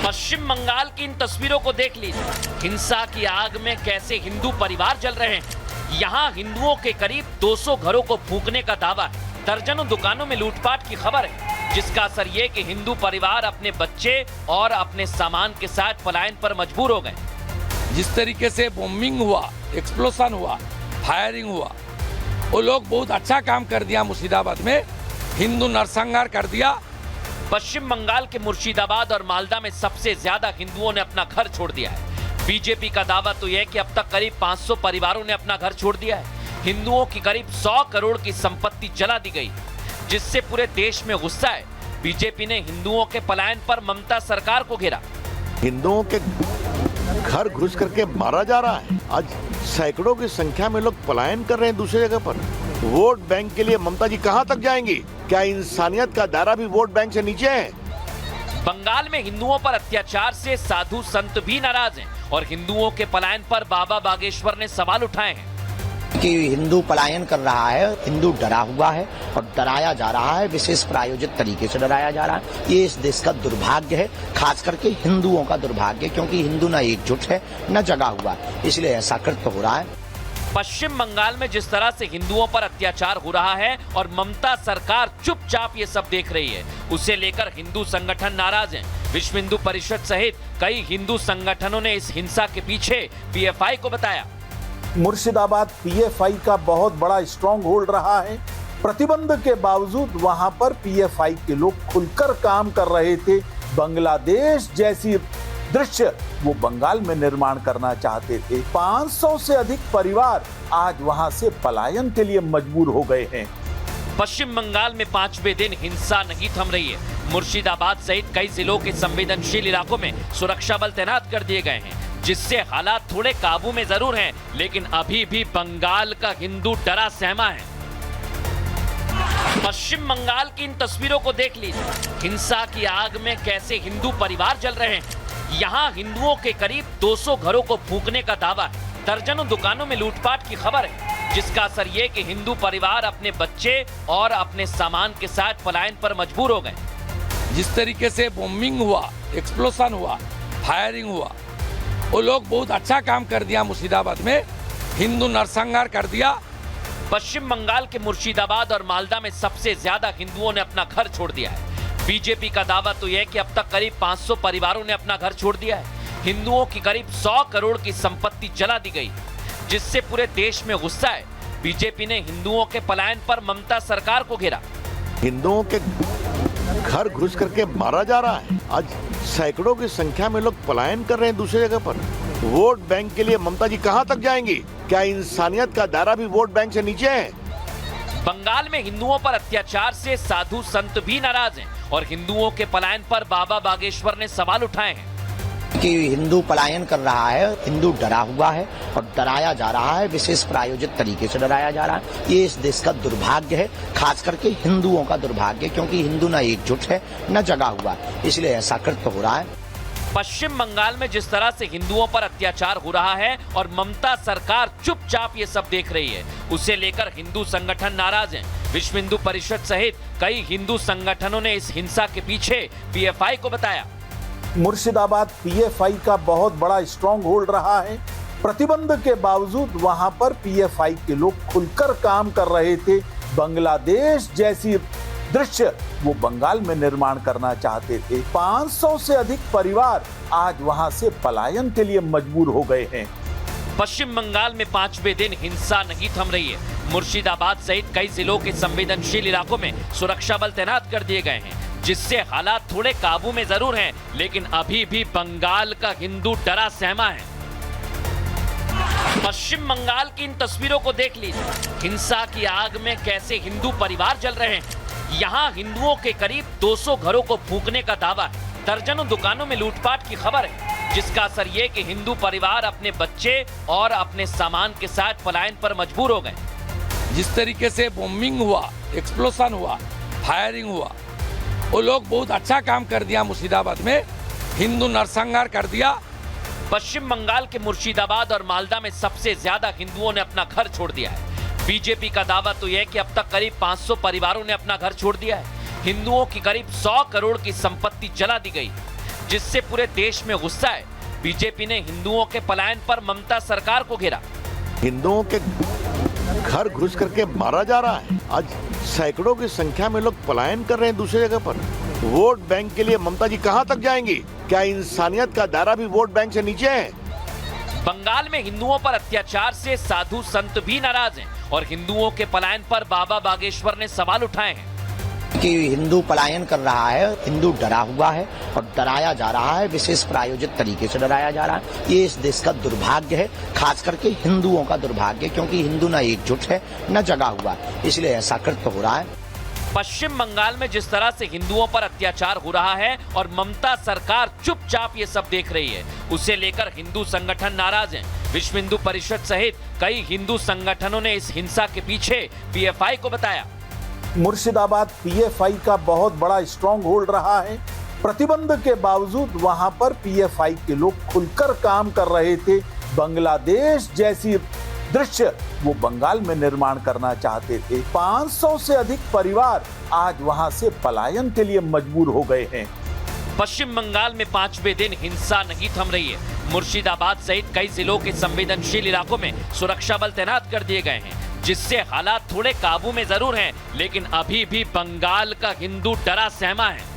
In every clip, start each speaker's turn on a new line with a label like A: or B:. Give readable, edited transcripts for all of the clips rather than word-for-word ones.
A: पश्चिम बंगाल की इन तस्वीरों को देख लीजिए। हिंसा की आग में कैसे हिंदू परिवार जल रहे हैं। यहाँ हिंदुओं के करीब 200 घरों को फूंकने का दावा है। दर्जनों दुकानों में लूटपाट की खबर है, जिसका असर ये कि हिंदू परिवार अपने बच्चे और अपने सामान के साथ पलायन पर मजबूर हो गए।
B: जिस तरीके से बॉम्बिंग हुआ, एक्सप्लोशन हुआ, फायरिंग हुआ, वो लोग बहुत अच्छा काम कर दिया। मुर्शिदाबाद में हिंदू नरसंहार कर दिया।
A: पश्चिम बंगाल के मुर्शिदाबाद और मालदा में सबसे ज्यादा हिंदुओं ने अपना घर छोड़ दिया है। बीजेपी का दावा तो यह है कि अब तक करीब 500 परिवारों ने अपना घर छोड़ दिया है। हिंदुओं की करीब 100 करोड़ की संपत्ति जला दी गई, जिससे पूरे देश में गुस्सा है। बीजेपी ने हिंदुओं के पलायन पर ममता सरकार को घेरा।
C: हिंदुओं के घर घुस करके मारा जा रहा है। आज सैकड़ों की संख्या में लोग पलायन कर रहे हैं दूसरी जगह पर। वोट बैंक के लिए ममता जी कहां तक जाएंगी? क्या इंसानियत का दायरा भी वोट बैंक से नीचे है?
A: बंगाल में हिंदुओं पर अत्याचार से साधु संत भी नाराज हैं और हिंदुओं के पलायन पर बाबा बागेश्वर ने सवाल उठाए हैं
D: कि हिंदू पलायन कर रहा है, हिंदू डरा हुआ है और डराया जा रहा है, विशेष प्रायोजित तरीके से डराया जा रहा है। ये इस देश का दुर्भाग्य है, खास करके हिंदुओं का दुर्भाग्य, क्योंकि हिंदू न एकजुट है न जगा हुआ, इसलिए ऐसा कृत्य हो रहा है।
A: पश्चिम बंगाल में जिस तरह से हिंदुओं पर अत्याचार हो रहा है और ममता सरकार चुपचाप ये सब देख रही है, उसे लेकर हिंदू संगठन नाराज हैं। विश्व हिंदू परिषद सहित कई हिंदू संगठनों ने इस हिंसा के पीछे पीएफआई को बताया।
E: मुर्शिदाबाद पीएफआई का बहुत बड़ा स्ट्रॉन्ग होल्ड रहा है। प्रतिबंध के बावजूद वहां पर पीएफआई के लोग खुलकर काम कर रहे थे। बांग्लादेश जैसी दृश्य वो बंगाल में निर्माण करना चाहते थे। 500 से अधिक परिवार आज वहां से पलायन के लिए मजबूर हो गए हैं।
A: पश्चिम बंगाल में 5वें दिन हिंसा नहीं थम रही है। मुर्शिदाबाद सहित कई जिलों के संवेदनशील इलाकों में सुरक्षा बल तैनात कर दिए गए हैं, जिससे हालात थोड़े काबू में जरूर हैं, लेकिन अभी भी बंगाल का हिंदू डरा सहमा है। पश्चिम बंगाल की इन तस्वीरों को देख लीजिए। हिंसा की आग में कैसे हिंदू परिवार जल रहे हैं। यहाँ हिंदुओं के करीब 200 घरों को फूंकने का दावा है। दर्जनों दुकानों में लूटपाट की खबर है, जिसका असर ये कि हिंदू परिवार अपने बच्चे और अपने सामान के साथ पलायन पर मजबूर हो गए।
B: जिस तरीके से बॉम्बिंग हुआ, एक्सप्लोशन हुआ, फायरिंग हुआ, वो लोग बहुत अच्छा काम कर दिया। मुर्शिदाबाद में हिंदू नरसंहार कर दिया।
A: पश्चिम बंगाल के मुर्शिदाबाद और मालदा में सबसे ज्यादा हिंदुओं ने अपना घर छोड़ दिया है। बीजेपी का दावा तो यह है कि अब तक करीब 500 परिवारों ने अपना घर छोड़ दिया है। हिंदुओं की करीब 100 करोड़ की संपत्ति जला दी गई, जिससे पूरे देश में गुस्सा है। बीजेपी ने हिंदुओं के पलायन पर ममता सरकार को घेरा।
C: हिंदुओं के घर घुस करके मारा जा रहा है। आज सैकड़ों की संख्या में लोग पलायन कर रहे हैं दूसरी जगह पर। वोट बैंक के लिए ममता जी कहां तक जाएंगी? क्या इंसानियत का दायरा भी वोट बैंक से नीचे है?
A: बंगाल में हिंदुओं पर अत्याचार से साधु संत भी नाराज हैं और हिंदुओं के पलायन पर बाबा बागेश्वर ने सवाल उठाए हैं
D: कि हिंदू पलायन कर रहा है, हिंदू डरा हुआ है और डराया जा रहा है, विशेष प्रायोजित तरीके से डराया जा रहा है। ये इस देश का दुर्भाग्य है, खास करके हिंदुओं का दुर्भाग्य, क्योंकि हिंदू न एकजुट है न जगा हुआ, इसलिए ऐसा कृत्य हो रहा है।
A: पश्चिम बंगाल में जिस तरह से हिंदुओं पर अत्याचार हो रहा है और ममता सरकार चुपचाप ये सब देख रही है, उसे लेकर हिंदू संगठन नाराज हैं। विश्व हिंदू परिषद सहित कई हिंदू संगठनों ने इस हिंसा के पीछे पीएफआई को बताया।
E: मुर्शिदाबाद पीएफआई का बहुत बड़ा स्ट्रॉन्ग होल्ड रहा है। प्रतिबंध के बावजूद वहां पर पीएफआई के लोग खुलकर काम कर रहे थे। बांग्लादेश जैसी दृश्य वो बंगाल में निर्माण करना चाहते थे। 500 से अधिक परिवार आज वहां से पलायन के लिए मजबूर हो गए हैं।
A: पश्चिम बंगाल में 5वें दिन हिंसा नहीं थम रही है। मुर्शिदाबाद सहित कई जिलों के संवेदनशील इलाकों में सुरक्षा बल तैनात कर दिए गए हैं, जिससे हालात थोड़े काबू में जरूर हैं, लेकिन अभी भी बंगाल का हिंदू डरा सहमा है। पश्चिम बंगाल की इन तस्वीरों को देख लीजिए। हिंसा की आग में कैसे हिंदू परिवार जल रहे हैं। यहाँ हिंदुओं के करीब 200 घरों को फूंकने का दावा है। दर्जनों दुकानों में लूटपाट की खबर है, जिसका असर ये कि हिंदू परिवार अपने बच्चे और अपने सामान के साथ पलायन पर मजबूर हो गए।
B: जिस तरीके से बॉम्बिंग हुआ, एक्सप्लोशन हुआ, फायरिंग हुआ, वो लोग बहुत अच्छा काम कर दिया। मुर्शिदाबाद में हिंदू नरसंहार कर दिया।
A: पश्चिम बंगाल के मुर्शिदाबाद और मालदा में सबसे ज्यादा हिंदुओं ने अपना घर छोड़ दिया है। बीजेपी का दावा तो यह है कि अब तक करीब 500 परिवारों ने अपना घर छोड़ दिया है। हिंदुओं की करीब 100 करोड़ की संपत्ति जला दी गई, जिससे पूरे देश में गुस्सा है। बीजेपी ने हिंदुओं के पलायन पर ममता सरकार को घेरा।
C: हिंदुओं के घर घुस करके मारा जा रहा है। आज सैकड़ों की संख्या में लोग पलायन कर रहे हैं दूसरी जगह पर। वोट बैंक के लिए ममता जी कहां तक जाएंगी? क्या इंसानियत का दायरा भी वोट बैंक से नीचे है?
A: बंगाल में हिंदुओं पर अत्याचार से साधु संत भी नाराज हैं और हिंदुओं के पलायन पर बाबा बागेश्वर ने सवाल उठाए हैं
D: कि हिंदू पलायन कर रहा है, हिंदू डरा हुआ है और डराया जा रहा है, विशेष प्रायोजित तरीके से डराया जा रहा है। ये इस देश का दुर्भाग्य है, खास करके हिंदुओं का दुर्भाग्य, क्योंकि हिंदू न एकजुट है न जगा हुआ, इसलिए ऐसा कृत्य हो रहा है।
A: पश्चिम बंगाल में जिस तरह से हिंदुओं पर अत्याचार हो रहा है और ममता सरकार चुपचाप ये सब देख रही है, उसे लेकर हिंदू संगठन नाराज हैं। विश्व हिंदू परिषद सहित कई हिंदू संगठनों ने इस हिंसा के पीछे पीएफआई को बताया।
E: मुर्शिदाबाद पीएफआई का बहुत बड़ा स्ट्रॉन्ग होल्ड रहा है। प्रतिबंध के बावजूद वहां पर पीएफआई के लोग खुलकर काम कर रहे थे। बांग्लादेश जैसी दृश्य वो बंगाल में निर्माण करना चाहते थे। 500 से अधिक परिवार आज वहां से पलायन के लिए मजबूर हो गए हैं।
A: पश्चिम बंगाल में 5वें दिन हिंसा नहीं थम रही है। मुर्शिदाबाद सहित कई जिलों के संवेदनशील इलाकों में सुरक्षा बल तैनात कर दिए गए हैं, जिससे हालात थोड़े काबू में जरूर हैं, लेकिन अभी भी बंगाल का हिंदू डरा सहमा है।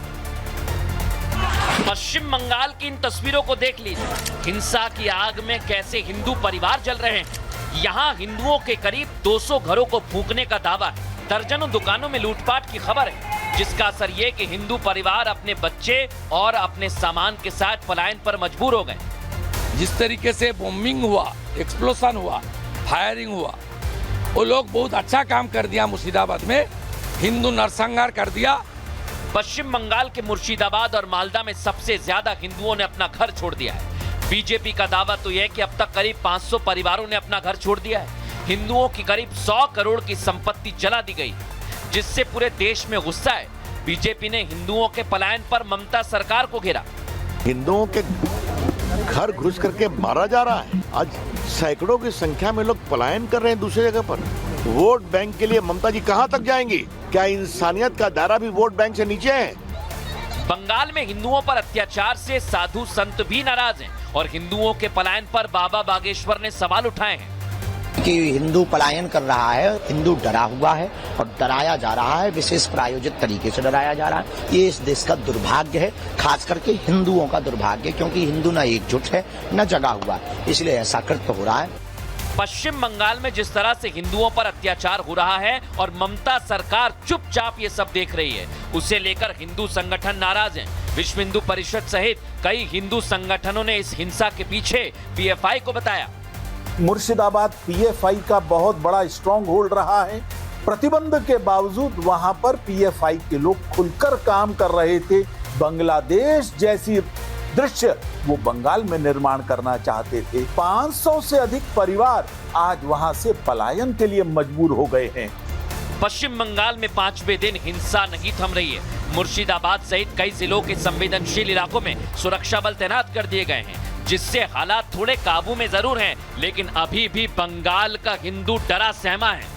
A: पश्चिम बंगाल की इन तस्वीरों को देख लीजिए। हिंसा की आग में कैसे हिंदू परिवार जल रहे हैं। यहाँ हिंदुओं के करीब 200 घरों को फूंकने का दावा है। दर्जनों दुकानों में लूटपाट की खबर है, जिसका असर ये कि हिंदू परिवार अपने बच्चे और अपने सामान के साथ पलायन पर मजबूर हो गए।
B: जिस तरीके से बॉम्बिंग हुआ, एक्सप्लोशन हुआ, फायरिंग हुआ, वो लोग बहुत अच्छा काम कर दिया। मुर्शिदाबाद में हिंदू नरसंहार कर दिया।
A: पश्चिम बंगाल के मुर्शिदाबाद और मालदा में सबसे ज्यादा हिंदुओं ने अपना घर छोड़ दिया है। बीजेपी का दावा तो यह कि अब तक करीब 500 परिवारों ने अपना घर छोड़ दिया है। हिंदुओं की करीब 100 करोड़ की संपत्ति जला दी गई, जिससे पूरे देश में गुस्सा है। बीजेपी ने हिंदुओं के पलायन पर ममता सरकार को घेरा।
C: हिंदुओं के घर घुस करके मारा जा रहा है। आज सैकड़ों की संख्या में लोग पलायन कर रहे हैं दूसरी जगह पर। वोट बैंक के लिए ममता जी कहां तक जाएंगी? क्या इंसानियत का दायरा भी वोट बैंक से नीचे है?
A: बंगाल में हिंदुओं पर अत्याचार से साधु संत भी नाराज हैं और हिंदुओं के पलायन पर बाबा बागेश्वर ने सवाल उठाए हैं
D: कि हिंदू पलायन कर रहा है, हिंदू डरा हुआ है और डराया जा रहा है, विशेष प्रायोजित तरीके से डराया जा रहा है। ये इस देश का दुर्भाग्य है, खास करके हिंदुओं का दुर्भाग्य, क्योंकि हिंदू न एकजुट है न जगा हुआ, इसलिए ऐसा कृत्य हो रहा है।
A: पश्चिम बंगाल में जिस तरह से हिंदुओं पर अत्याचार हो रहा है और ममता सरकार चुपचाप ये सब देख रही है, उसे लेकर हिंदू संगठन नाराज हैं। विश्व हिंदू परिषद सहित कई हिंदू संगठनों ने इस हिंसा के पीछे पीएफआई को बताया।
E: मुर्शिदाबाद पीएफआई का बहुत बड़ा स्ट्रॉन्ग होल्ड रहा है। प्रतिबंध के बावजूद वहां पर पीएफआई के लोग खुलकर काम कर रहे थे। बांग्लादेश जैसी दृश्य वो बंगाल में निर्माण करना चाहते थे। 500 से अधिक परिवार आज वहां से पलायन के लिए मजबूर हो गए हैं।
A: पश्चिम बंगाल में 5वें दिन हिंसा नहीं थम रही है। मुर्शिदाबाद सहित कई जिलों के संवेदनशील इलाकों में सुरक्षा बल तैनात कर दिए गए हैं, जिससे हालात थोड़े काबू में जरूर हैं, लेकिन अभी भी बंगाल का हिंदू डरा सहमा है।